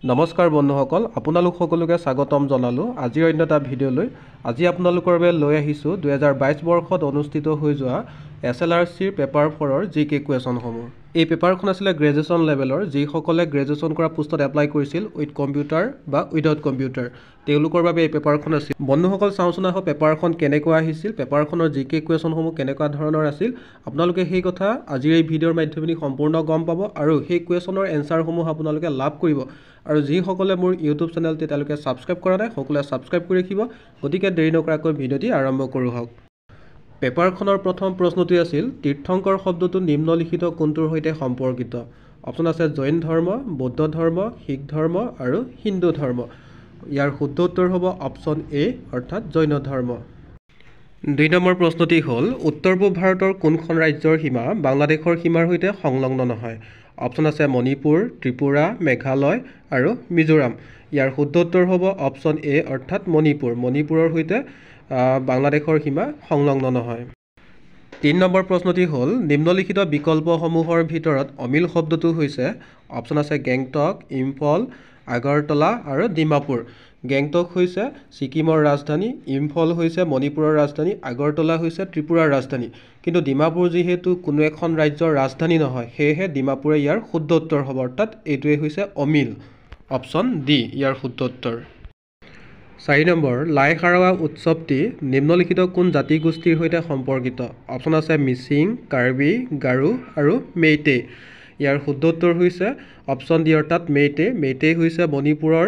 নমস্কাৰ বন্ধুসকল, আপোনালোক সকলোকে স্বাগতম জনালোঁ আজিৰ অন্য এটা ভিডিঅ'লৈ। আজি আপোনালোকৰ বাবে লৈ আহিছোঁ 2022 বৰ্ষত অনুষ্ঠিত হৈ যোৱা SLRCৰ পেপাৰ 4ৰ জিকে কুৱেশ্যনসমূহ। এই পেপাৰখন আছিলে গ্ৰেজুৱেশ্যন লেভেলৰ, যিসকলে গ্ৰেজুৱেশ্যন কৰা পোষ্টত এপ্লাই কৰিছিল উইথ কম্পিউটাৰ বা উইদাউট কম্পিউটাৰ, তেওঁলোকৰ বাবে এই পেপাৰখন আছিল। বন্ধুসকল, চাওঁচোন আহক পেপাৰখন কেনেকুৱা আহিছিল, পেপাৰখনৰ জিকে কুৱেশ্যনসমূহ কেনেকুৱা ধৰণৰ আছিল। আপোনালোকে সেই কথা আজিৰ এই ভিডিঅ'ৰ মাধ্যমেদি সম্পূৰ্ণ গম পাব আৰু সেই কুৱেশ্যনৰ এনচাৰসমূহ আপোনালোকে লাভ কৰিব। আৰু যিসকলে মোৰ ইউটিউব চেনেলটি তেওঁলোকে ছাবস্ক্ৰাইব কৰা নাই, সকলোৱে ছাবস্ক্ৰাইব কৰি ৰাখিব। গতিকে দেৰি নকৰাকৈ ভিডিঅ'টি আৰম্ভ কৰোঁ হওক। পেপাৰখনৰ প্ৰথম প্ৰশ্নটি আছিল, তীৰ্থংকৰ শব্দটো নিম্নলিখিত কোনটোৰ সৈতে সম্পৰ্কিত? অপশ্যন আছে জৈন ধৰ্ম, বৌদ্ধ ধৰ্ম, শিখ ধৰ্ম আৰু হিন্দু ধৰ্ম। ইয়াৰ শুদ্ধ উত্তৰ হ'ব অপশ্যন এ, অৰ্থাৎ জৈন ধৰ্ম। 2 নম্বৰ প্ৰশ্নটি হ'ল, উত্তৰ পূব ভাৰতৰ কোনখন ৰাজ্যৰ সীমা বাংলাদেশৰ সীমাৰ সৈতে সংলগ্ন নহয়? অপশ্যন আছে মণিপুৰ, ত্ৰিপুৰা, মেঘালয় আৰু মিজোৰাম। ইয়াৰ শুদ্ধ উত্তৰ হ'ব অপশ্যন এ, অৰ্থাৎ মণিপুৰ। মণিপুৰৰ সৈতে বাংলাদেশৰ সীমা সংলগ্ন নহয়। 3 নম্বৰ প্ৰশ্নটি হ'ল, নিম্নলিখিত বিকল্পসমূহৰ ভিতৰত অমিল শব্দটো হৈছে? অপশ্যন আছে গেংটক, ইম্ফল, আগৰতলা আৰু ডিমাপুৰ। গেংটক হৈছে ছিকিমৰ ৰাজধানী, ইম্ফল হৈছে মণিপুৰৰ ৰাজধানী, আগৰতলা হৈছে ত্ৰিপুৰাৰ ৰাজধানী। কিন্তু ডিমাপুৰ যিহেতু কোনো এখন ৰাজ্যৰ ৰাজধানী নহয়, সেয়েহে ডিমাপুৰে ইয়াৰ শুদ্ধ উত্তৰ হ'ব, অৰ্থাৎ এইটোৱে হৈছে অমিল। অপশ্যন ডি ইয়াৰ শুদ্ধ উত্তৰ। 4 নম্বৰ, লাই হাৰৱা উৎসৱটি নিম্নলিখিত কোন জাতিগোষ্ঠীৰ সৈতে সম্পৰ্কিত? অপশ্যন আছে মিচিং, কাৰ্বি, গাৰো আৰু মেইটেই। ইয়াৰ শুদ্ধ উত্তৰ হৈছে অপশ্যন ডি, অৰ্থাৎ মেইটেই। মেইটেই হৈছে মণিপুৰৰ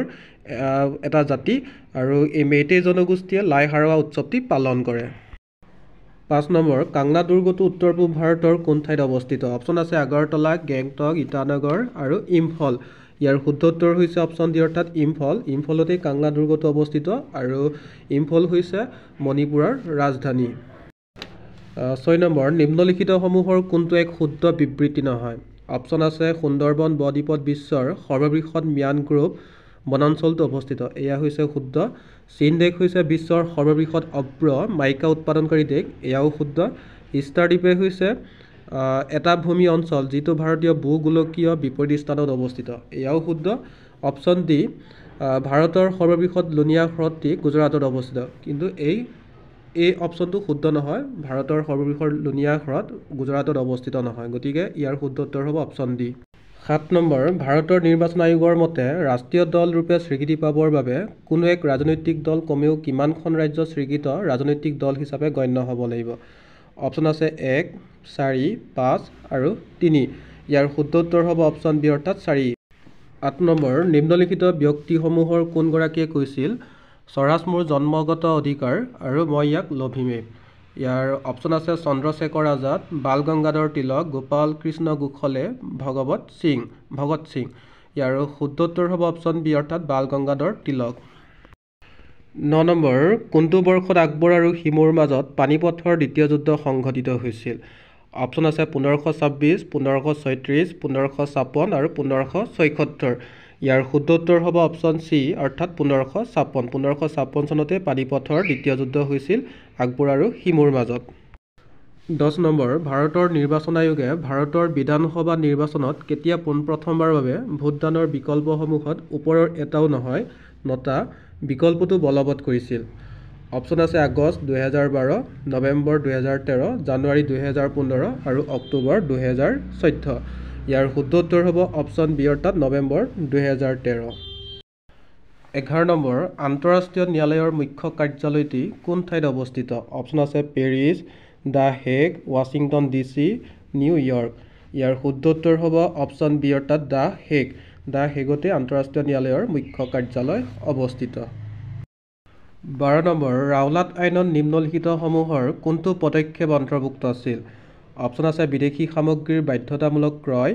এটা জাতি আৰু এই মেইটেই জনগোষ্ঠীয়ে লাই হাৰৱা উৎসৱটি পালন কৰে। 5 নম্বৰ, কাংলা দুৰ্গটো উত্তৰ পূব ভাৰতৰ কোন ঠাইত অৱস্থিত? অপশ্যন আছে আগৰতলা, গেংটক, ইটানগৰ আৰু ইম্ফল। ইয়াৰ শুদ্ধ উত্তৰ হৈছে অপশ্যন ডি, অৰ্থাৎ ইম্ফল। ইম্ফলতেই কাংলা দুৰ্গটো অৱস্থিত আৰু ইম্ফল হৈছে মণিপুৰৰ ৰাজধানী। 6 নম্বৰ, নিম্নলিখিতসমূহৰ কোনটো এক শুদ্ধ বিবৃতি নহয়? অপশ্যন আছে সুন্দৰবন ব-দ্বীপত বিশ্বৰ সৰ্ববৃহৎ ম্যানগ্ৰোভ বনাঞ্চলটো অৱস্থিত। এয়া হৈছে শুদ্ধ। চীন দেশ হৈছে বিশ্বৰ সৰ্ববৃহৎ অভ্ৰ মাইকা উৎপাদনকাৰী দেশ। এয়াও শুদ্ধ। ইষ্টাৰ দ্বীপে হৈছে এটা ভূমি অঞ্চল যিটো ভাৰতীয় ভূগোলকীয় বিপৰীত স্থানত অৱস্থিত। এয়াও শুদ্ধ। অপশ্যন ডি, ভাৰতৰ সৰ্ববৃহৎ লুণীয়া হ্ৰদটি গুজৰাটত অৱস্থিত। কিন্তু এই অপশ্যনটো শুদ্ধ নহয়। ভাৰতৰ সৰ্ববৃহৎ লুণীয়া হ্ৰদ গুজৰাটত অৱস্থিত নহয়। গতিকে ইয়াৰ শুদ্ধ উত্তৰ হ'ব অপশ্যন ডি। 7 নম্বৰ, ভাৰতৰ নিৰ্বাচন আয়োগৰ মতে ৰাষ্ট্ৰীয় দল ৰূপে স্বীকৃতি পাবৰ বাবে কোনো এক ৰাজনৈতিক দল কমেও কিমানখন ৰাজ্যত স্বীকৃত ৰাজনৈতিক দল হিচাপে গণ্য হ'ব লাগিব? অপশ্যন আছে 1, 4, 5 আৰু 3। ইয়াৰ শুদ্ধ উত্তৰ হ'ব অপশ্যন বি, অৰ্থাৎ 4। 8 নম্বৰ, নিম্নলিখিত ব্যক্তিসমূহৰ কোনগৰাকীয়ে কৈছিল, স্বৰাজ মোৰ জন্মগত অধিকাৰ আৰু মই ইয়াক লভিমেই? ইয়াৰ অপশ্যন আছে চন্দ্ৰশেখৰ আজাদ, বাল গংগাধৰ তিলক, গোপাল কৃষ্ণ গোখলে, ভগত সিং। ইয়াৰ শুদ্ধ উত্তৰ হ'ব অপশ্যন বি, অৰ্থাৎ বাল গংগাধৰ তিলক। 9 নম্বৰ, কোনটো বৰ্ষত আকবৰ আৰু হিমুৰ মাজত পানিপথৰ দ্বিতীয় যুদ্ধ সংঘটিত হৈছিল? অপশ্যন আছে 1526, 1536, 1556 আৰু 1576। ইয়াৰ শুদ্ধ উত্তৰ হ'ব অপশ্যন চি, অৰ্থাৎ 1556। 1556 চনতে পানিপথৰ দ্বিতীয় যুদ্ধ হৈছিল আকবৰ আৰু হিমুৰ মাজত। 10 নম্বৰ, ভাৰতৰ নিৰ্বাচন আয়োগে ভাৰতৰ বিধানসভা নিৰ্বাচনত কেতিয়া পোনপ্ৰথমবাৰৰ বাবে ভোটদানৰ বিকল্পসমূহত ওপৰৰ এটাও নহয় 9টা বিকল্পটো বলৱৎ কৰিছিল? অপশ্যন আছে আগষ্ট 2012, নৱেম্বৰ 2013, জানুৱাৰী 2015 আৰু অক্টোবৰ 2014। ইয়াৰ শুদ্ধ উত্তৰ হ'ব অপশ্যন বি, অৰ্থাৎ নৱেম্বৰ 2013। 11 নম্বৰ, আন্তঃৰাষ্ট্ৰীয় ন্যায়ালয়ৰ মুখ্য কাৰ্যালয়টি কোন ঠাইত অৱস্থিত? অপশ্যন আছে Paris, the Hague, Washington DC, New York. ইয়াৰ শুদ্ধ উত্তৰ হ'ব অপশ্যন বি, অৰ্থাৎ দ্য হেগ। দ্য হেগতে আন্তঃৰাষ্ট্ৰীয় ন্যায়ালয়ৰ মুখ্য কাৰ্যালয় অৱস্থিত। 12 নম্বৰ, ৰাওলাট আইনত নিম্নলিখিতসমূহৰ কোনটো পদক্ষেপ অন্তৰ্ভুক্ত আছিল? অপশ্যন আছে বিদেশী সামগ্ৰীৰ বাধ্যতামূলক ক্ৰয়,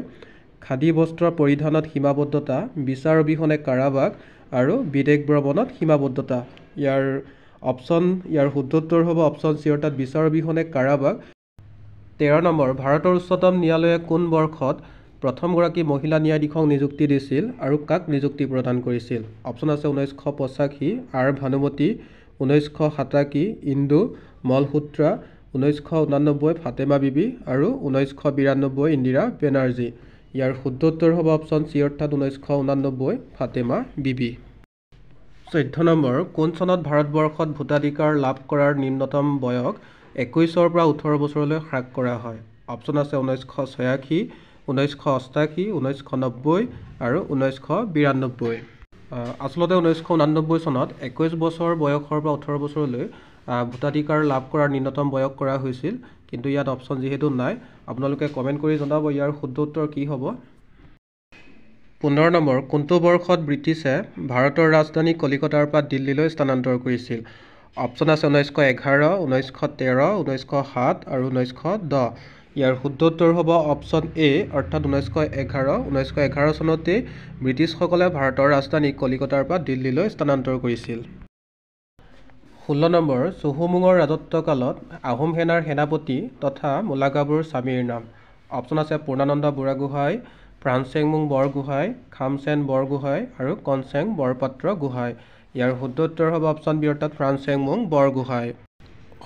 খাদী বস্ত্ৰ পৰিধানত সীমাবদ্ধতা, বিচাৰ অবিহনে কাৰাবাস আৰু বিদেশ ভ্ৰমণত সীমাবদ্ধতা। ইয়াৰ শুদ্ধ উত্তৰ হ'ব অপশ্যন চি, অৰ্থাৎ বিচাৰ অবিহনে কাৰাবাস। 13 নম্বৰ, ভাৰতৰ উচ্চতম ন্যায়ালয়ে কোন বৰ্ষত প্ৰথমগৰাকী মহিলা ন্যায়াধীশক নিযুক্তি দিছিল আৰু কাক নিযুক্তি প্ৰদান কৰিছিল? অপশ্যন আছে 1985, আৰ ভানুমতী, 1987 ইন্দু মলহোত্ৰা, 1989 ফাতেমা বিবি আৰু 1992 ইন্দিৰা বেনাৰ্জী। ইয়াৰ শুদ্ধ উত্তৰ হ'ব অপশ্যন চি অৰ্থাৎ 1989 ফাতেমা বিবি। 14 নম্বৰ, কোন চনত ভাৰতবৰ্ষত ভোটাধিকাৰ লাভ কৰাৰ নিম্নতম বয়স 21ৰ পৰা 18 বছৰলৈ হ্ৰাস কৰা হয়? অপশ্যন আছে 1986, 1988, 1990 আৰু 1992। আচলতে 1989 চনত 21 বছৰ বয়সৰ পৰা 18 বছৰলৈ ভোটাধিকাৰ লাভ কৰাৰ নিম্নতম বয়স কৰা হৈছিল, কিন্তু ইয়াত অপশ্যন যিহেতু নাই, আপোনালোকে কমেণ্ট কৰি জনাব ইয়াৰ শুদ্ধ উত্তৰ কি হ'ব। 15 নম্বৰ, কোনটো বৰ্ষত ব্ৰিটিছে ভাৰতৰ ৰাজধানী কলিকতাৰ পৰা দিল্লীলৈ স্থানান্তৰ কৰিছিল? অপশ্যন আছে 1911, 1913, 1907 আৰু 1910। ইয়াৰ শুদ্ধ উত্তৰ হ'ব অপশ্যন এ অৰ্থাৎ 1911। 1911 চনতেই ব্ৰিটিছসকলে ভাৰতৰ ৰাজধানী কলিকতাৰ পৰা দিল্লীলৈ স্থানান্তৰ কৰিছিল। 16 নম্বৰ, চুহুমুঙৰ ৰাজত্বকালত আহোম সেনাৰ সেনাপতি তথা মূলাগাবুৰ স্বামীৰ নাম? অপশ্যন আছে পূৰ্ণানন্দ বুঢ়াগোহাঁই, ফ্ৰান্সেংমুং বৰগোহাঁই, খামচেন বৰগোহাঁই আৰু কনচেং বৰপাত্ৰ গোহাঁই। ইয়াৰ শুদ্ধ উত্তৰ হ'ব অপশ্যন বি অৰ্থাৎ ফ্ৰান্সেংমুং বৰগোহাঁই।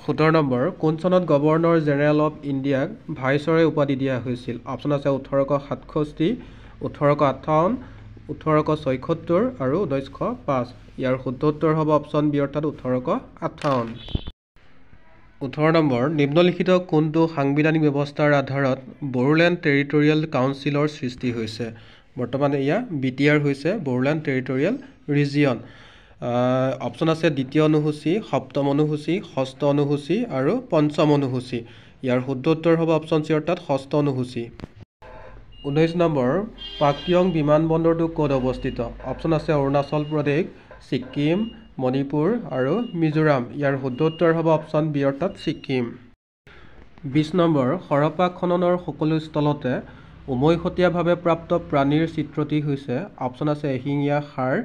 17 নম্বৰ, কোন চনত গভৰ্ণৰ জেনেৰেল অৱ ইণ্ডিয়াক ভাইচৰয় উপাধি দিয়া হৈছিল? অপশ্যন আছে 1867, 1858, 1876 আৰু 1905। ইয়াৰ শুদ্ধ উত্তৰ হ'ব অপশ্যন বি অৰ্থাৎ 1858। 18 নম্বৰ, নিম্নলিখিত কোনটো সাংবিধানিক ব্যৱস্থাৰ আধাৰত বড়োলেণ্ড টেৰিটৰিয়েল কাউন্সিলৰ সৃষ্টি হৈছে? বৰ্তমান এয়া BTR হৈছে, বড়োলেণ্ড টেৰিটৰিয়েল ৰিজিয়ন। অপশ্যন আছে দ্বিতীয় অনুসূচী, সপ্তম অনুসূচী, ষষ্ঠ অনুসূচী আৰু পঞ্চম অনুসূচী। ইয়াৰ শুদ্ধ উত্তৰ হ'ব অপশ্যন চি অৰ্থাৎ ষষ্ঠ অনুসূচী। 19 নম্বৰ, পাকয়ং বিমানবন্দৰটো ক'ত অৱস্থিত? অপশ্যন আছে অৰুণাচল প্ৰদেশ, ছিকিম, মণিপুৰ আৰু মিজোৰাম। ইয়াৰ শুদ্ধ উত্তৰ হ'ব অপশ্যন বি অৰ্থাৎ ছিকিম। 20 নম্বৰ, হৰপ্পা খননৰ সকলো স্থলতে উমৈহতীয়াভাৱে প্ৰাপ্ত প্ৰাণীৰ চিত্ৰটি হৈছে? অপশ্যন আছে এশিঙীয়া ষাঁড়,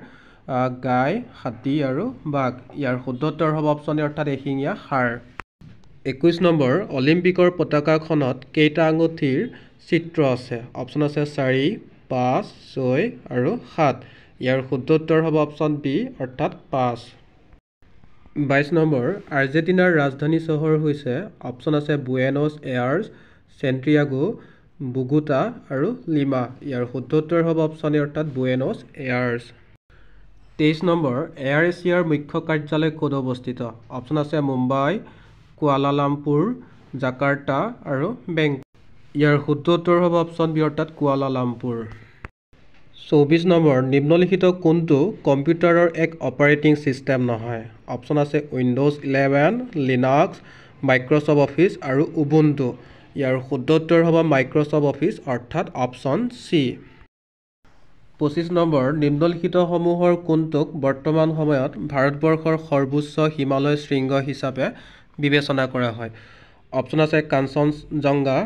গাই, হাতী আৰু বাঘ। ইয়াৰ শুদ্ধ উত্তৰ হ'ব অপশ্যন এ অৰ্থাৎ এশিঙীয়া ষাঁড়। 21 নম্বৰ, অলিম্পিকৰ পতাকাখনত কেইটা আঙুঠিৰ চিত্ৰ আছে? অপশ্যন আছে 4, 5, 6 আৰু 7। ইয়াৰ শুদ্ধ উত্তৰ হ'ব অপশ্যন বি অৰ্থাৎ 5। 22 নম্বৰ, আৰ্জেণ্টিনাৰ ৰাজধানী চহৰ হৈছে? অপশ্যন আছে বুয়েনছ এয়াৰ্ছ, চেণ্টিয়াগো, বুগোটা আৰু লিমা। ইয়াৰ শুদ্ধ উত্তৰ হ'ব অপশ্যন এ অৰ্থাৎ বুয়েনছ এয়াৰ্ছ। 23 নম্বৰ, এয়াৰ এছিয়াৰ মুখ্য কাৰ্যালয় ক'ত অৱস্থিত? অপশ্যন আছে মুম্বাই, কুৱালালামপুৰ, জাকাৰ্টা আৰু বেংকক। ইয়াৰ শুদ্ধ উত্তৰ হ'ব অপশ্যন বি অৰ্থাৎ কুৱালালামপুৰ। 24 নম্বৰ, নিম্নলিখিত কোনটো কম্পিউটাৰৰ এক অপাৰেটিং ছিষ্টেম নহয়? অপশ্যন আছে উইণ্ড'জ 11, লিনাক্স, মাইক্ৰ'ছফ্ট অফিচ আৰু উবুণ্টু। ইয়াৰ শুদ্ধ উত্তৰ হ'ব মাইক্ৰ'ছফ্ট অফিচ অৰ্থাৎ অপশ্যন চি। 25 নম্বৰ, নিম্নলিখিতসমূহৰ কোনটোক বৰ্তমান সময়ত ভাৰতবৰ্ষৰ সৰ্বোচ্চ হিমালয় শৃংগ হিচাপে বিবেচনা কৰা হয়? অপশ্যন আছে কাঞ্চনজংঘা,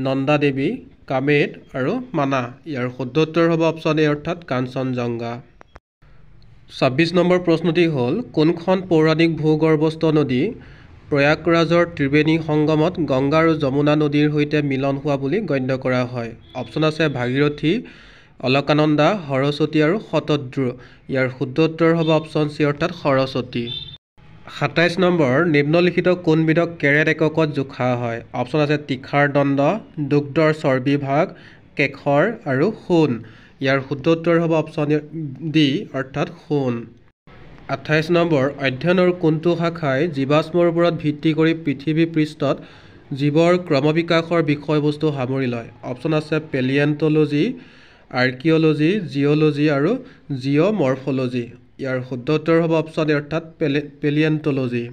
নন্দা দেৱী, কামেট আৰু মানা। ইয়াৰ শুদ্ধ উত্তৰ হ'ব অপশ্যন এ অৰ্থাৎ কাঞ্চনজংঘা। 26 নম্বৰ প্ৰশ্নটি হ'ল, কোনখন পৌৰাণিক ভূগৰ্ভস্থ নদী প্ৰয়াগৰাজৰ ত্ৰিবেণী সংগমত গংগা আৰু যমুনা নদীৰ সৈতে মিলন হোৱা বুলি গণ্য কৰা হয়? অপশ্যন আছে ভাগীৰথী, অলকানন্দা, সৰস্বতী আৰু শতদ্ৰু। ইয়াৰ শুদ্ধ উত্তৰ হ'ব অপশ্যন চি অৰ্থাৎ সৰস্বতী। 27 নম্বৰ, নিম্নলিখিত কোনবিধক কেৰেট এককত জোখা হয়? অপশ্যন আছে তীখাৰ দণ্ড, দুগ্ধৰ চৰ্বি ভাগ, কেশৰ আৰু সোণ। ইয়াৰ শুদ্ধ উত্তৰ হ'ব অপশ্যন ডি অৰ্থাৎ সোণ। 28 নম্বৰ, অধ্যয়নৰ কোনটো শাখাই জীৱাশ্মৰ ওপৰত ভিত্তি কৰি পৃথিৱী পৃষ্ঠত জীৱৰ ক্ৰমবিকাশৰ বিষয়বস্তু সামৰি লয়? অপশ্যন আছে পেলিয়ন্টলজি, আৰ্কিঅলজি, জিঅ'লজি আৰু জিঅ'মৰ্ফলজি। ইয়াৰ শুদ্ধ উত্তৰ হ'ব অপশ্যন এ অৰ্থাৎ পেলিয়ন্টলজি।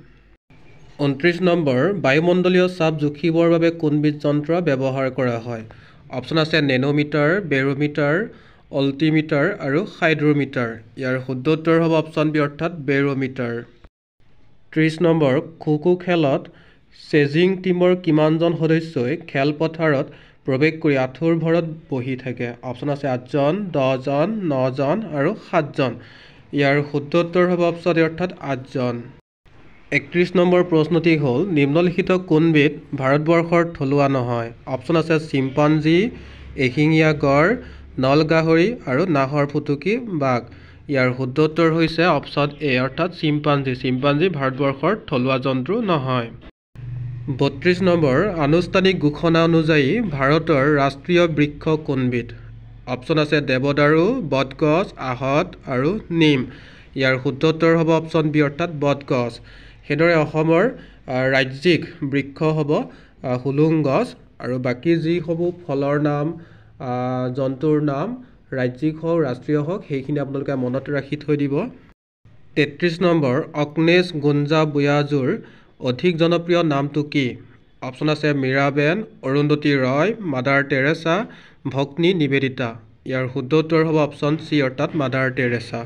29 নম্বৰ, বায়ুমণ্ডলীয় চাপ জুখিবৰ বাবে কোনবিধ যন্ত্ৰ ব্যৱহাৰ কৰা হয়? অপশ্যন আছে নেনোমিটাৰ, বেৰোমিটাৰ, অল্টিমিটাৰ আৰু হাইড্ৰোমিটাৰ। ইয়াৰ শুদ্ধ উত্তৰ হ'ব অপশ্যন বি অৰ্থাৎ বেৰোমিটাৰ। 30 নম্বৰ, খো-খো খেলত চেজিং টীমৰ কিমানজন সদস্যই খেলপথাৰত প্ৰৱেশ কৰি আঁঠুৰ ভৰত বহি থাকে? অপশ্যন আছে 8জন, 10জন, 9জন আৰু 7জন। ইয়াৰ শুদ্ধ উত্তৰ হ'ব অপশ্যন এ অৰ্থাৎ 8জন। 31 নম্বৰ প্ৰশ্নটি হ'ল, নিম্নলিখিত কোনবিধ ভাৰতবৰ্ষৰ থলুৱা নহয়? অপশ্যন আছে চিম্পাঞ্জী, এশিঙীয়া গড়, নল গাহৰি আৰু নাহৰ ফুটুকী বাঘ। ইয়াৰ শুদ্ধ উত্তৰ হৈছে অপশ্যন এ অৰ্থাৎ চিম্পাঞ্জী। চিম্পাঞ্জী ভাৰতবৰ্ষৰ থলুৱা জন্তু নহয়। 32 নম্বৰ, আনুষ্ঠানিক ঘোষণা অনুযায়ী ভাৰতৰ ৰাষ্ট্ৰীয় বৃক্ষ কোনবিধ? অপশ্যন আছে দেৱদাৰু, বটগছ, আহত আৰু নিম। ইয়াৰ শুদ্ধ উত্তৰ হ'ব অপশ্যন বি অৰ্থাৎ বটগছ। সেইদৰে অসমৰ ৰাজ্যিক বৃক্ষ হ'ব হুলুং গছ। আৰু বাকী যিসমূহ ফলৰ নাম, জন্তুৰ নাম ৰাজ্যিক হওক ৰাষ্ট্ৰীয় হওক সেইখিনি আপোনালোকে মনত ৰাখি থৈ দিব। 33 নম্বৰ অগ্নেশ গুঞ্জা বুয়াজুৰ অধিক জনপ্ৰিয় নামটো কি? অপশ্যন আছে মীৰাবেন, অৰুন্ধতী ৰয়, মাদাৰ টেৰেছা, ভগ্নী নিবেদিতা। ইয়াৰ শুদ্ধ উত্তৰ হ'ব অপশ্যন চি অৰ্থাৎ মাদাৰ টেৰেছা।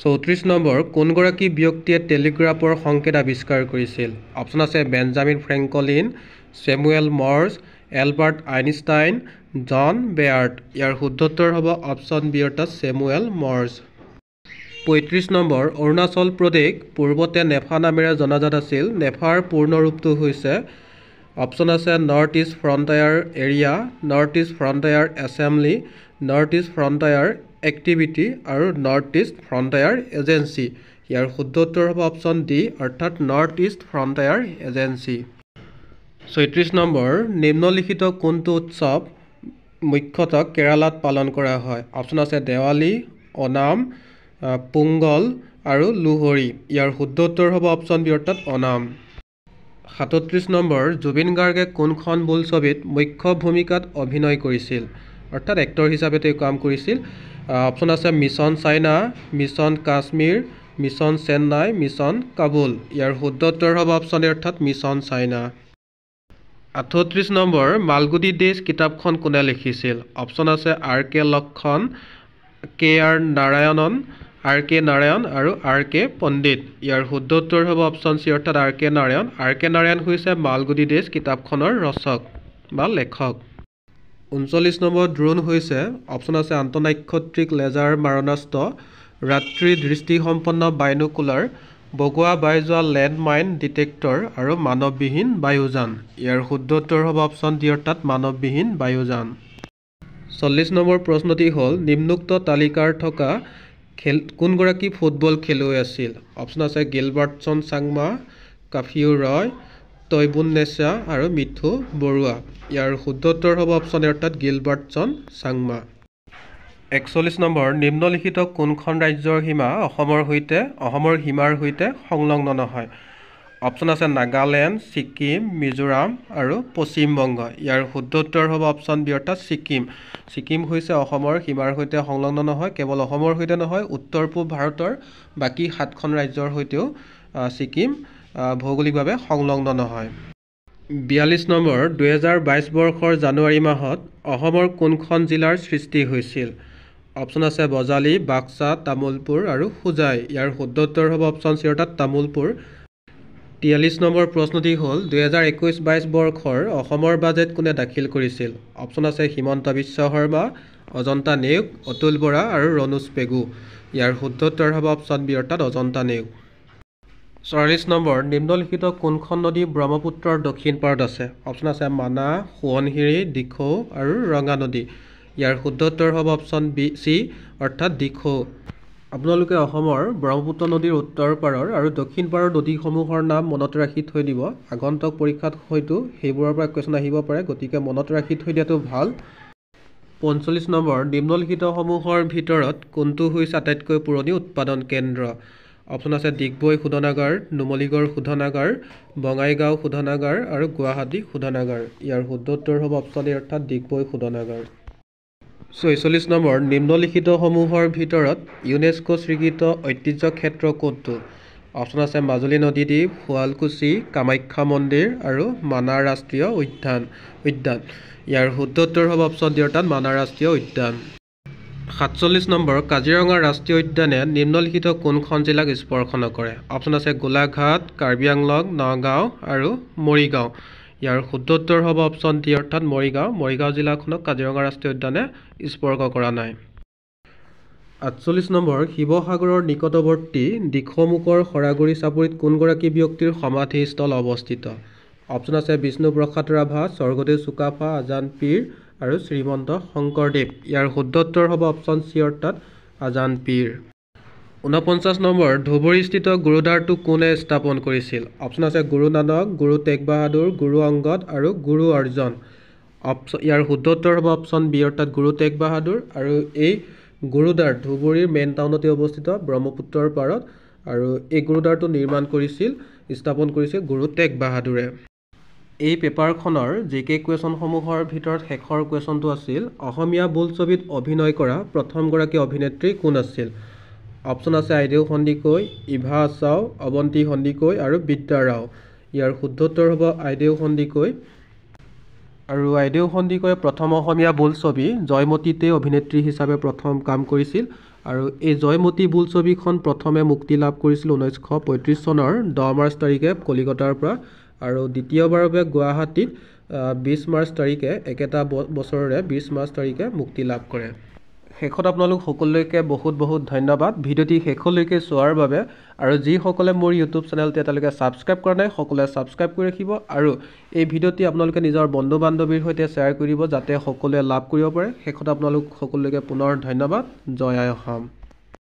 34 নম্বৰ কোনগৰাকী ব্যক্তিয়ে টেলিগ্ৰাফৰ সংকেত আৱিষ্কাৰ কৰিছিল? অপশ্যন আছে Benjamin Franklin, Samuel Morse, Albert Einstein, John Baird. ইয়াৰ শুদ্ধ উত্তৰ হ'ব অপশ্যন বি অৰ্থাৎ Samuel Morse. 35 number Arunachal Pradesh পূৰ্বতে নেফা নামেৰে জনাজাত আছিল। নেফাৰ পূৰ্ণ ৰূপটো হৈছে অপশ্যন আছে north east frontier area, north east frontier assembly, north east frontier activity আৰু নৰ্থ ইষ্ট ফ্ৰণ্টায়াৰ এজেঞ্চি। ইয়াৰ শুদ্ধ উত্তৰ হ'ব অপশ্যন ডি অৰ্থাৎ north east frontier agency. 36 number নিম্নলিখিত কোনটো উৎসৱ মুখ্যতঃ কেৰালাত পালন কৰা হয়? অপশ্যন আছে দেৱালী, অনাম, পোংগল আৰু লোহৰি। ইয়াৰ শুদ্ধ উত্তৰ হ'ব অপশ্যন বি অৰ্থাৎ অনাম। 37 নম্বৰ জুবিন গাৰ্গে কোনখন বোলছবিত মুখ্য ভূমিকাত অভিনয় কৰিছিল? অৰ্থাৎ এক্টৰ হিচাপে তেওঁ কাম কৰিছিল। অপশ্যন আছে mission China, mission Kashmir, mission Chennai, mission Kabul. ইয়াৰ শুদ্ধ উত্তৰ হ'ব অপশ্যন এ অৰ্থাৎ mission China. 38 number Malgudi days কিতাপখন কোনে লিখিছিল? অপশ্যন আছে R K Laxman, K R Narayanan, R K Narayan আৰু আৰ কে পণ্ডিত। ইয়াৰ শুদ্ধ উত্তৰ হ'ব অপশ্যন চি অৰ্থাৎ R K Narayan. R K Narayan হৈছে মালগুডি ডেইজ কিতাপখনৰ ৰচক বা লেখক। 39 নম্বৰ ড্ৰোন হৈছে অপশ্যন আছে আন্তঃনাক্ষত্ৰিক লেজাৰ মাৰণাস্ত্ৰ, ৰাত্ৰি দৃষ্টিসম্পন্ন বাইনোকুলাৰ, বগোৱা বাই যোৱা লেণ্ডমাইন ডিটেক্টৰ আৰু মানৱবিহীন বায়ুযান। ইয়াৰ শুদ্ধ উত্তৰ হ'ব অপশ্যন ডি অৰ্থাৎ মানৱবিহীন বায়ুযান। 40 নম্বৰ প্ৰশ্নটি হ'ল নিম্নোক্ত তালিকাৰ থকা কোনগৰাকী ফুটবল খেলুৱৈ আছিল? অপশ্যন আছে গিলবাৰ্টছন চাংমা, কাফিউ ৰয়, তৈবুন্নেছা আৰু মিথু বৰুৱা। ইয়াৰ শুদ্ধ উত্তৰ হ'ব অপশ্যন এ অৰ্থাৎ গিলবাৰ্টছন চাংমা। 41 নম্বৰ নিম্নলিখিত কোনখন ৰাজ্যৰ সীমা অসমৰ সীমাৰ সৈতে সংলগ্ন নহয়? অপশ্যন আছে নাগালেণ্ড, ছিকিম, মিজোৰাম আৰু পশ্চিম বংগ। ইয়াৰ শুদ্ধ উত্তৰ হ'ব অপশ্যন বি অৰ্থাৎ ছিকিম। ছিকিম হৈছে অসমৰ সীমাৰ সৈতে সংলগ্ন নহয়। কেৱল অসমৰ সৈতে নহয়, উত্তৰ পূব ভাৰতৰ বাকী 7খন ৰাজ্যৰ সৈতেও ছিকিম ভৌগোলিকভাৱে সংলগ্ন নহয়। 42 নম্বৰ 2022 বৰ্ষৰ জানুৱাৰী মাহত অসমৰ কোনখন জিলাৰ সৃষ্টি হৈছিল? অপশ্যন আছে বজালী, বাক্সা, তামুলপুৰ আৰু হোজাই। ইয়াৰ শুদ্ধ উত্তৰ হ'ব অপশ্যন চি অৰ্থাৎ তামুলপুৰ। 43 নম্বৰ প্ৰশ্নটি হ'ল 2021-22 বৰ্ষৰ অসমৰ বাজেট কোনে দাখিল কৰিছিল? অপশ্যন আছে হিমন্ত বিশ্ব শৰ্মা, অজন্তা নেওগ, অতুল বৰা আৰু ৰণোজ পেগু। ইয়াৰ শুদ্ধ উত্তৰ হ'ব অপশ্যন বি অৰ্থাৎ অজন্তা নেওগ। 44 নম্বৰ নিম্নলিখিত কোনখন নদী ব্ৰহ্মপুত্ৰৰ দক্ষিণ পাৰত আছে? অপশ্যন আছে মানাহ, সোৱণশিৰি, দিখৌ আৰু ৰঙা নদী। ইয়াৰ শুদ্ধ উত্তৰ হ'ব অপশ্যন বি চি অৰ্থাৎ দিখৌ। আপোনালোকে অসমৰ ব্ৰহ্মপুত্ৰ নদীৰ উত্তৰ পাৰৰ আৰু দক্ষিণ পাৰৰ নদীসমূহৰ নাম মনত ৰাখি থৈ দিব। আগন্তুক পৰীক্ষাত হয়তো সেইবোৰৰ পৰা কুৱেশ্যন আহিব পাৰে, গতিকে মনত ৰাখি থৈ দিয়াটো ভাল। 45 নম্বৰ নিম্নলিখিতসমূহৰ ভিতৰত কোনটো হৈছে আটাইতকৈ পুৰণি উৎপাদন কেন্দ্ৰ? অপশ্যন আছে ডিগবৈ শোধনাগাৰ, নুমলীগড় শোধনাগাৰ, বঙাইগাঁও শোধনাগাৰ আৰু গুৱাহাটী শোধনাগাৰ। ইয়াৰ শুদ্ধ উত্তৰ হ'ব অপশ্যন এ অৰ্থাৎ ডিগবৈ শোধনাগাৰ। 46 নম্বৰ নিম্নলিখিতসমূহৰ ভিতৰত ইউনেস্কো স্বীকৃত ঐতিহ্য ক্ষেত্ৰ কোনটো? অপশ্যন আছে মাজুলী নদীদ্বীপ, শুৱালকুছি, কামাখ্যা মন্দিৰ আৰু মানাহ ৰাষ্ট্ৰীয় উদ্যান। ইয়াৰ শুদ্ধ উত্তৰ হ'ব অপশ্যন ডি অৰ্থাৎ মানাহ ৰাষ্ট্ৰীয় উদ্যান। 47 নম্বৰ কাজিৰঙা ৰাষ্ট্ৰীয় উদ্যানে নিম্নলিখিত কোনখন জিলাক স্পৰ্শ নকৰে? অপশ্যন আছে গোলাঘাট, কাৰ্বি আংলং, নগাঁও আৰু মৰিগাঁও। ইয়াৰ শুদ্ধ উত্তৰ হ'ব অপশ্যন ডি অৰ্থাৎ মৰিগাঁও জিলাখনক কাজিৰঙা ৰাষ্ট্ৰীয় উদ্যানে স্পৰ্শ কৰা নাই। 48 নম্বৰ শিৱসাগৰৰ নিকটৱৰ্তী দিখৌমুখৰ শৰাগুৰি চাপৰিত কোনগৰাকী ব্যক্তিৰ সমাধিস্থল অৱস্থিত? অপশ্যন আছে বিষ্ণুপ্ৰসাদ ৰাভা, স্বৰ্গদেউ চুকাফা, আজান পীৰ আৰু শ্ৰীমন্ত শংকৰদেৱ। ইয়াৰ শুদ্ধ উত্তৰ হ'ব অপশ্যন চি অৰ্থাৎ আজান পীৰ। 49 নম্বৰ ধুবুৰীস্থিত গুৰুদ্বাৰটো কোনে স্থাপন কৰিছিল? অপশ্যন আছে গুৰু নানক, গুৰু টেগ বাহাদুৰ, গুৰু অংগদ আৰু গুৰু অৰ্জন। ইয়াৰ শুদ্ধ উত্তৰ হ'ব অপশ্যন বি অৰ্থাৎ গুৰু টেগ বাহাদুৰ। আৰু এই গুৰুদ্বাৰ ধুবুৰীৰ মেইন টাউনতে অৱস্থিত ব্ৰহ্মপুত্ৰৰ পাৰত। আৰু এই গুৰুদ্বাৰটো নিৰ্মাণ কৰিছিল স্থাপন কৰিছিল গুৰু টেগ বাহাদুৰে। এই পেপাৰখনৰ জিকে কুৱেশ্যনসমূহৰ ভিতৰত শেষৰ কুৱেশ্যনটো আছিল অসমীয়া বোলছবিত অভিনয় কৰা প্ৰথমগৰাকী অভিনেত্ৰী কোন আছিল? অপশ্যন আছে আইদেউ সন্দিকৈ, ইভা আচাও, অৱন্তী সন্দিকৈ আৰু বিদ্যা ৰাও। ইয়াৰ শুদ্ধ উত্তৰ হ'ব আইদেউ সন্দিকৈ। আৰু আইদেউ সন্দিকৈয়ে প্ৰথম অসমীয়া বোলছবি জয়মতীতে অভিনেত্ৰী হিচাপে প্ৰথম কাম কৰিছিল। আৰু এই জয়মতী বোলছবিখন প্ৰথমে মুক্তি লাভ কৰিছিল 1935 চনৰ 10 মাৰ্চ তাৰিখে কলিকতাৰ পৰা। আৰু দ্বিতীয়বাৰৰ বাবে গুৱাহাটীত 20 মাৰ্চ তাৰিখে একেটা বছৰৰে 20 মাৰ্চ তাৰিখে মুক্তি লাভ কৰে। শেষত আপোনালোক সকলোকে বহুত বহুত ধন্যবাদ ভিডিঅ'টি শেষলৈকে চোৱাৰ বাবে। আৰু যিসকলে মোৰ ইউটিউব চেনেলটো এতিয়ালৈকে ছাবস্ক্ৰাইব কৰা নাই সকলোৱে ছাবস্ক্ৰাইব কৰি ৰাখিব। আৰু এই ভিডিঅ'টি আপোনালোকে নিজৰ বন্ধু বান্ধৱীৰ সৈতে শ্বেয়াৰ কৰি দিব যাতে সকলোৱে লাভ কৰিব পাৰে। শেষত আপোনালোক সকলোকে পুনৰ ধন্যবাদ। জয় আই অসম।